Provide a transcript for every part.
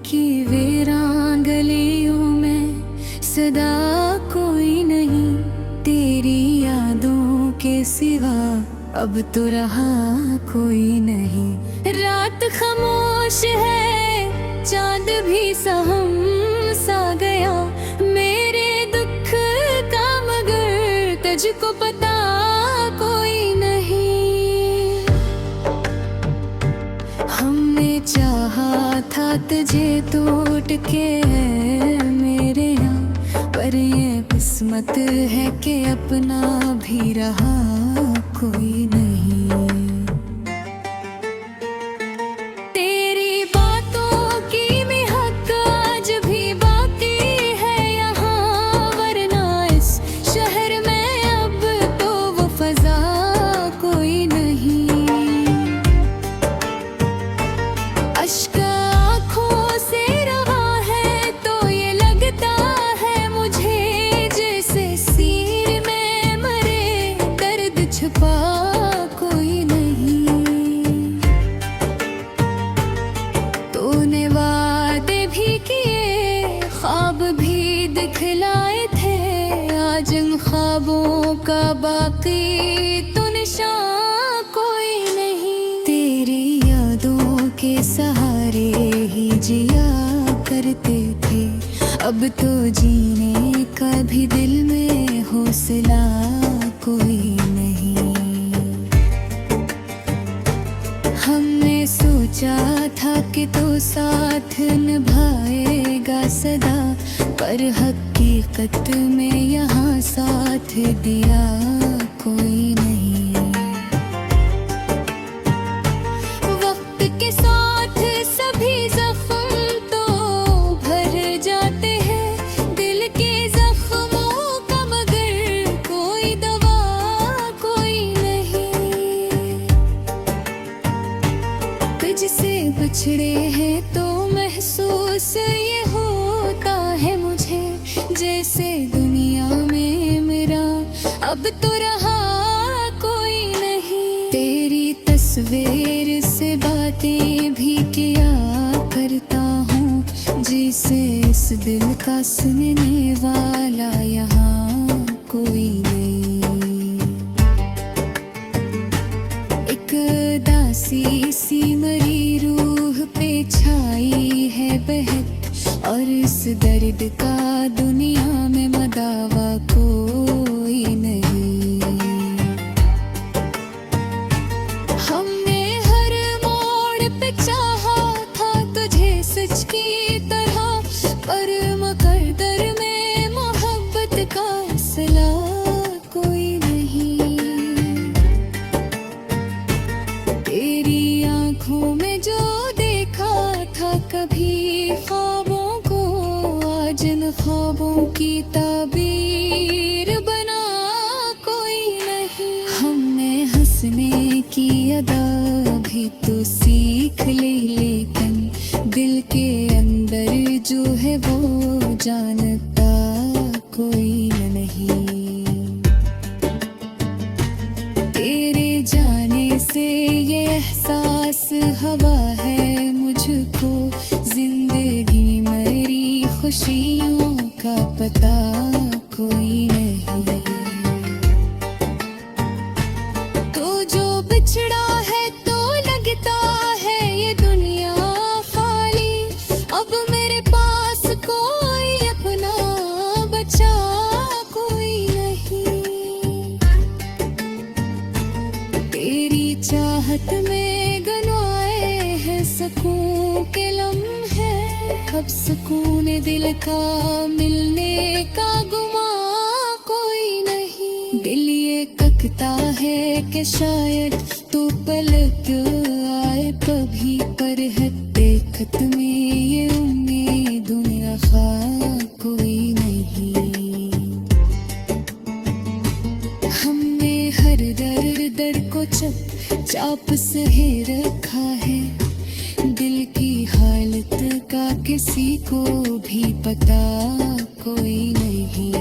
की वीरान गलियों में सदा कोई नहीं, तेरी यादों के सिवा अब तो रहा कोई नहीं। रात खामोश है, चांद भी सहम सा गया, मेरे दुख का मगर तुझको पता कोई नहीं। हमने चाहा था तुझे टूट के मेरे यहाँ, पर ये किस्मत है कि अपना भी रहा कोई नहीं। तेरी बातों की महक आज भी बाकी है यहाँ, वरना इस शहर में अब तो वो फजा कोई नहीं। अश्क आँखों से रवा है तो ये लगता है मुझे, जैसे सीने में मरे दर्द छुपा कोई नहीं। तूने वादे भी किए, ख्वाब भी दिखलाए थे, आज इन ख्वाबों का बाकी तो निशान कोई नहीं। तेरी यादों के सहारे ही जिया करते थे, अब तो जीने का भी दिल में हौसला कोई नहीं। हमने सोचा था कि तू साथ निभाएगा सदा, पर हकीकत में यहाँ साथ दिया कोई नहीं। वक्त के साथ सभी जख्म तो भर जाते हैं, दिल के जख्मों का मगर कोई दवा कोई नहीं। तुझसे बिछड़े हैं तो महसूस ये होता है मुझे, जैसे दुनिया में मेरा अब तो रहा कोई नहीं। तेरी तस्वीर से बातें भी किया करता हूँ, जिसे इस दिल का सुनने वाला यहाँ कोई नहीं। एक दासी सी मरी रूह पे छाई है बहक, और इस दर्द का दुनिया में मदावा कोई नहीं। हमने हर मोड़ पे चाहा था तुझे सच की तरह, पर मुकद्दर में मोहब्बत का सिला कोई नहीं। तेरी आंखों में जो देखा था कभी ख्वाबों को, आज इन ख्वाबों की ताबीर बना कोई नहीं। हमने हंसने की अदा भी तो सीख ली, लेकिन दिल के अंदर जो है वो जानता कोई नहीं। तेरे जाने से ये एहसास हवा है मुझको, जिंदगी मेरी खुशियों का पता कोई नहीं। तो जो बिछड़ा है तो लगता है ये दुनिया खाली, अब मेरे पास कोई अपना बचा कोई नहीं। तेरी चाहत में गनवाए हैं सुकून के लम्हे, अब सुकून दिल का मिलने का गुमा कोई नहीं। दिल ये ककता है कि शायद तू पलट आए कभी, पर है देखत में ये उम्मीदों में खा कोई नहीं। हमने हर दर्द को चाप सहे रखा है, दिल की हालत का किसी को भी पता कोई नहीं।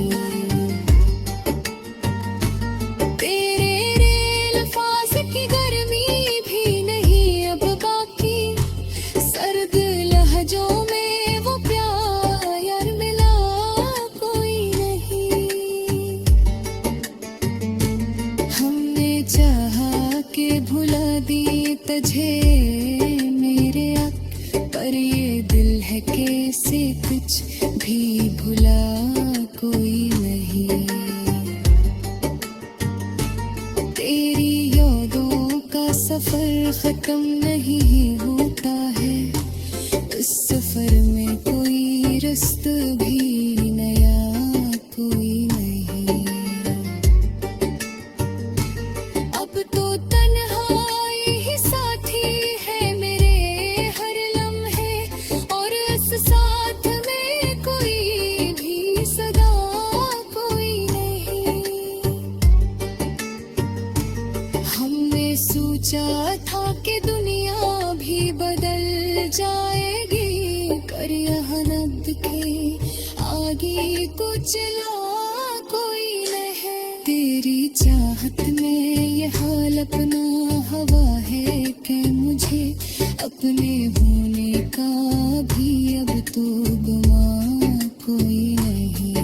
तेरे रेल फास की गर्मी भी नहीं अब बाकी, सर्द लहजों में बजे मेरे अब, पर ये दिल है कैसे कुछ भी भुला कोई नहीं। तेरी यादों का सफर खत्म नहीं होता है, उस सफर में कोई रास्ता भी नया कोई नहीं। अब तो तन्हाई ही साथी है मेरे हर लम्हे, और इस साथ में कोई भी सदा कोई नहीं। हमने सोचा था कि दुनिया भी बदल जाएगी, पर यहाँ नद के आगे को चला कोई नहीं। तेरी चाहत में ये हाल अपना हवा है कि मुझे अपने होने का भी अब तो गुमा कोई नहीं।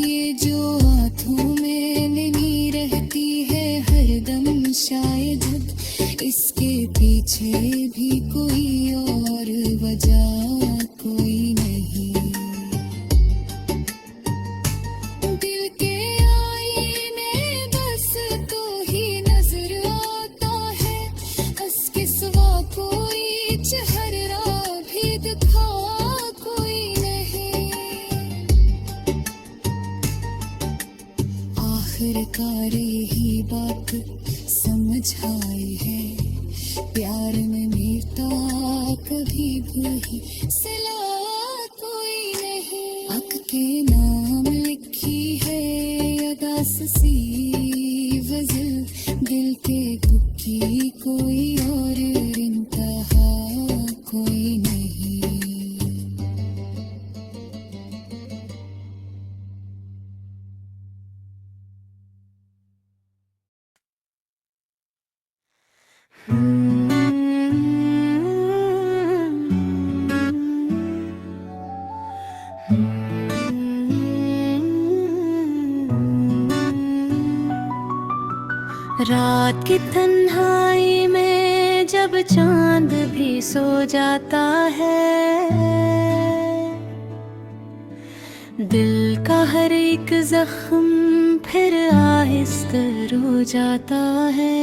ये जो आँखों में नहीं रहती है हरदम, शायद इसके पीछे भी कोई और वजह कोई नहीं। दिल के आईने बस तो ही नजर आता है, उसके सिवा कोई चेहरा भी दिखा कोई नहीं। आखिरकार यही बात समझ आई है, प्यार में मिलता कभी भी सिला कोई नहीं। हक के नाम लिखी है अदास सी गजल, दिल के दुखी कोई और इंतहा कोई नहीं। रात की तन्हाई में जब चांद भी सो जाता है, दिल का हर एक जख्म फिर आहिस्ते रो जाता है।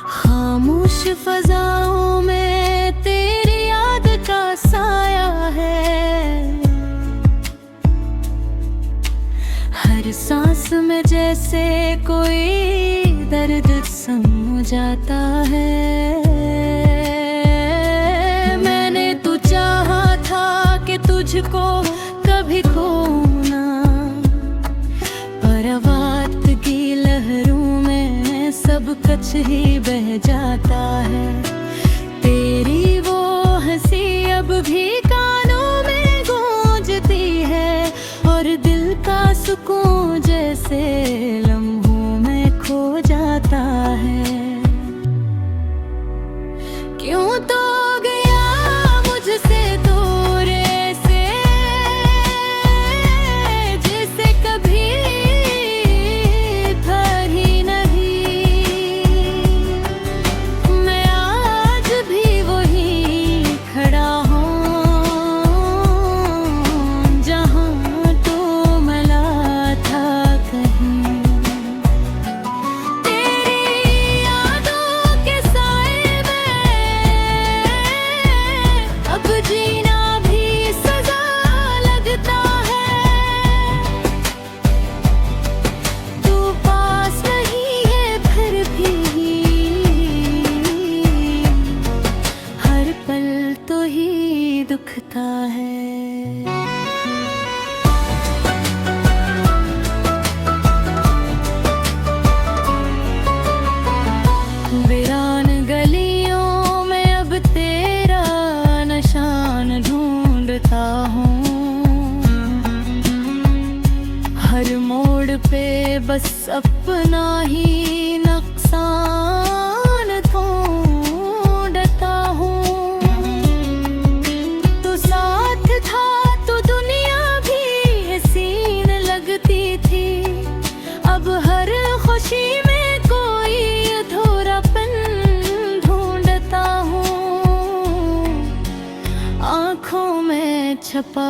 खामोश फजाओं में तेरी याद का साया है, हर सांस में जैसे कोई दर्द सम जाता है। मैंने तो चाहा था कि तुझको कभी खोना, पर वक्त की लहरों में सब कुछ ही बह जाता है। तेरी वो हंसी अब भी कानों में गूंजती है, और दिल का सुकून जैसे लम्हों में खो जाता है। क्यों तो गया मुझसे दूर ऐसे, जैसे कभी था ही नहीं। मैं आज भी वही खड़ा हूँ जहाँ तो मिला था कहीं। तेरी यादों के साए में अब जीना भी सजा लगता है। तू पास नहीं है फिर भी हर पल तो ही दुखता है। वीरान गलियों में अब तेरा निशान ढूंढता हूँ, हर मोड़ पे बस अपना ही नुकसान ढूंढता हूँ। तू साथ था तो दुनिया भी हसीन लगती थी, अब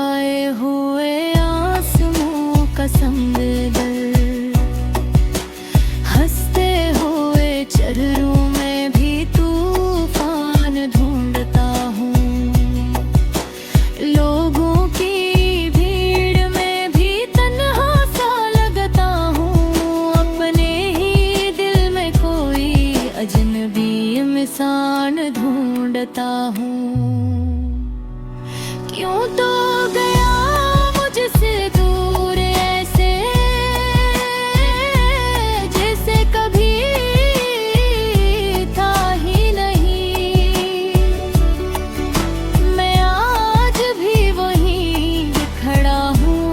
छाए हुए आसमां का समंदर, हंसते हुए चर्रों में भी तूफान ढूंढता हूँ। लोगों की भीड़ में भी तन्हा सा लगता हूँ। अपने ही दिल में कोई अजनबी इंसान ढूंढता हूँ। क्यों तो गया मुझसे दूर ऐसे, जैसे कभी था ही नहीं। मैं आज भी वहीं खड़ा हूँ,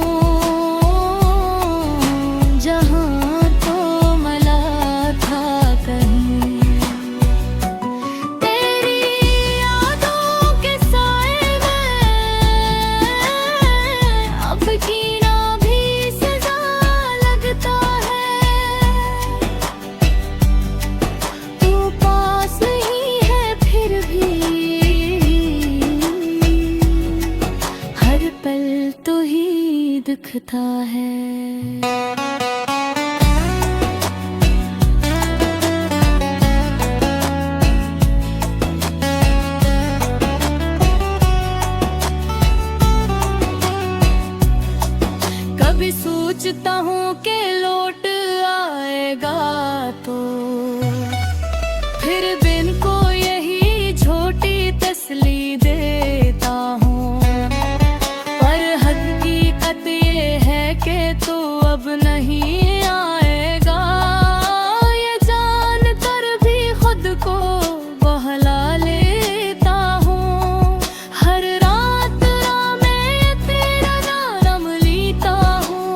जहाँ तो मला था कहीं। तेरी यादों के साए में अब जीना भी सजा लगता है। तू पास नहीं है फिर भी हर पल तो ही दिखता है। कभी सोचता हूँ कि लौट आएगा तो फिर बिन को यही छोटी तसल्ली देता हूँ। पर हकीकत ये है कि तू अब नहीं आएगा, ये जान कर भी खुद को बहला लेता हूँ। हर रात में तेरा नाम लेता हूँ,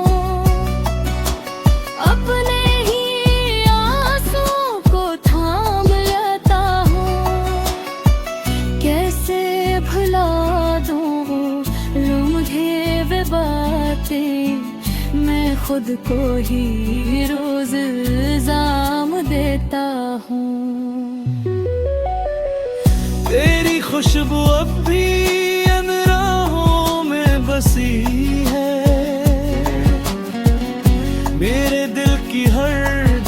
अपने ही आंसुओं को थाम लेता हूँ। कैसे भुला दूँ लो मुझे वे बातें, मैं खुद को ही रोज इल्जाम देता हूँ। तेरी खुशबू अब भी इन राहों में बसी है। मेरे दिल की हर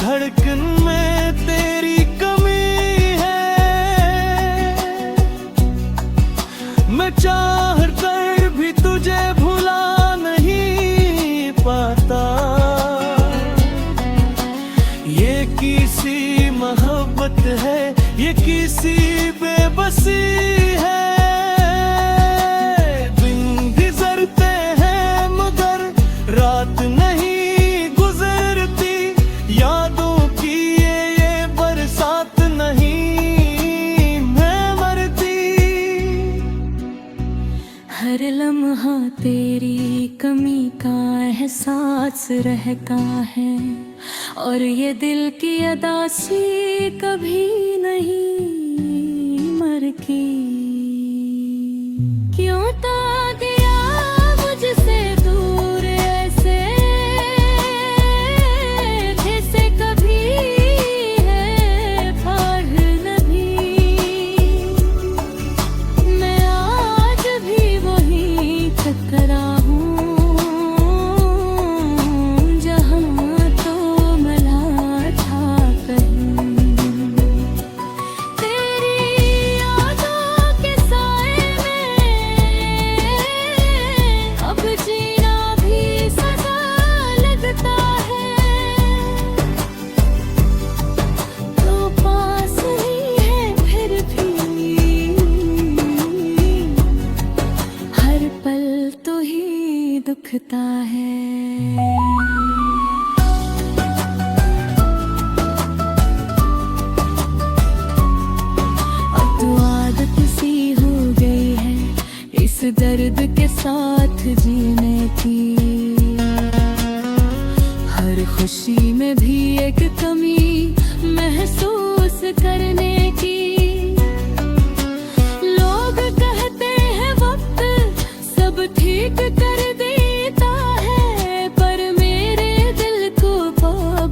धड़कन में तेरी कमी है। मैं चाह कर भी तुझे भुला नहीं पाता। ये किसी मोहब्बत है, ये किसी बेबसी है। दिन गुजरते हैं मगर रात नहीं गुजरती। यादों की ये बरसात नहीं मैं मरती। हर लम्हा तेरी कमी का एहसास रहता है, और ये दिल की अदासी कभी नहीं मरती। क्यों तो गया मुझसे दूर ऐसे, जैसे कभी है फाड़ नभी। मैं आज भी वहीं खड़ा हूँ, जहाँ तो मला था कहीं। तेरी यादों के साए में अब जीना भी सजा लगता है। तो पास नहीं है फिर भी हर पल तो ही दुखता है। अब तो आदत सी हो गई है इस दर्द के साथ जीने की। हर खुशी में भी एक कमी महसूस करने की। लोग कहते हैं वक्त सब ठीक कर देता है, पर मेरे दिल को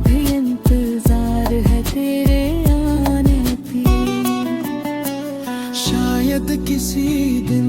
भी इंतजार है तेरे आने की। शायद किसी दिन